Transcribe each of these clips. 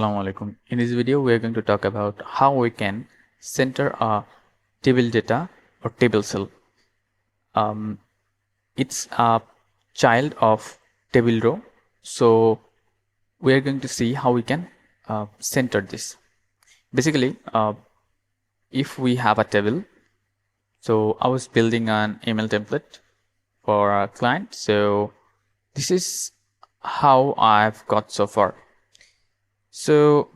Assalamualaikum. In this video, we are going to talk about how we can center a table data or table cell. It's a child of table row, so we are going to see how we can center this. Basically, if we have a table, so I was building an email template for a client. So this is how I've got so far. So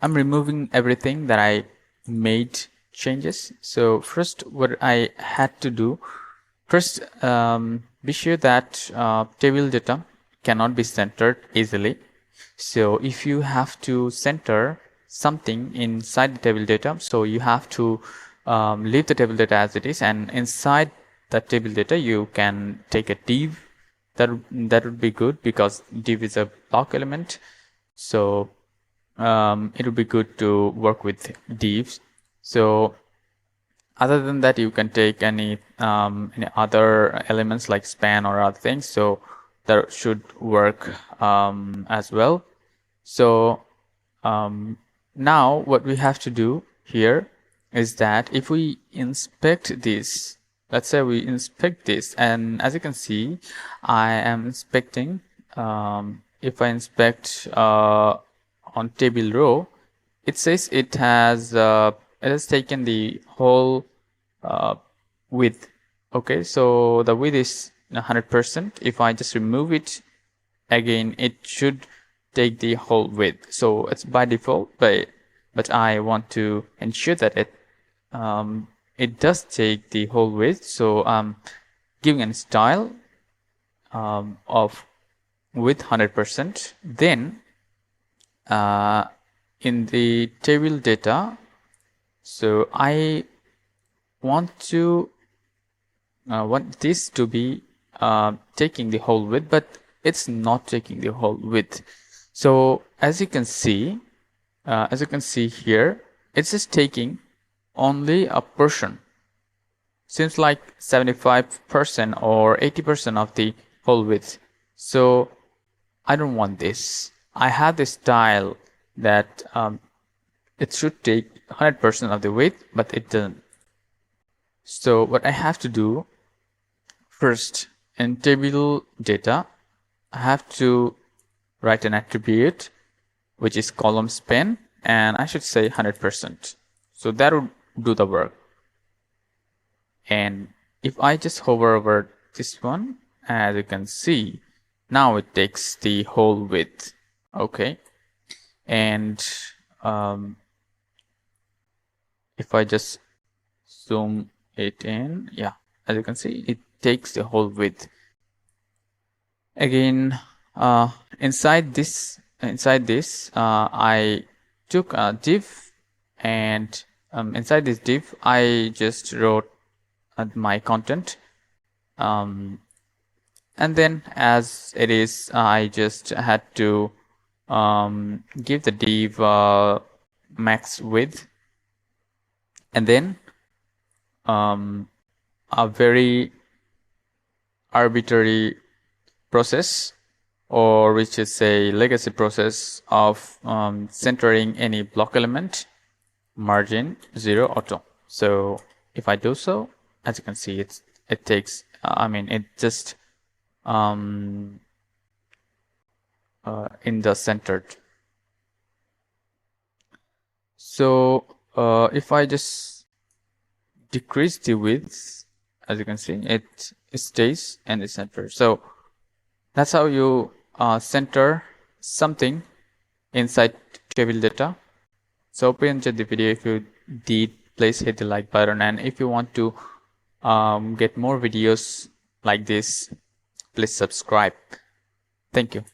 I'm removing everything that I made changes. So first, what I had to do, first be sure that table data cannot be centered easily. So if you have to center something inside the table data, so you have to leave the table data as it is, and inside that table data you can take a div. That would be good because div is a block element. So it would be good to work with divs. So other than that, you can take any other elements like span or other things. So that should work as well. So now what we have to do here is that if we inspect this, let's say we inspect this, and as you can see, I am inspecting. If I inspect on table row, it says it has taken the whole width. Okay, so the width is 100%. If I just remove it again, it should take the whole width. So it's by default, but I want to ensure that it does take the whole width. So I'm giving a style of with 100%. Then in the table data, so I want this to be taking the whole width, but it's not taking the whole width. So as you can see here, it's just taking only a portion. Seems like 75% or 80% of the whole width. So I don't want this. I have this style that it should take 100% of the width, but it doesn't. So what I have to do, first in table data, I have to write an attribute which is column span, and I should say 100%. So that would do the work. And if I just hover over this one, as you can see, now it takes the whole width. Okay, and if I just zoom it in, yeah, as you can see, it takes the whole width. Again, inside this I took a div, and inside this div I just wrote my content, and then as it is, I just had to give the div max width, and then a very arbitrary process, or which is a legacy process of centering any block element, margin 0 auto. So if I do so, as you can see, it takes it just in the centered. So if I just decrease the width, as you can see, it stays in the center. So that's how you center something inside table data. So hope you enjoyed the video. If you did, please hit the like button, and if you want to get more videos like this, please subscribe. Thank you.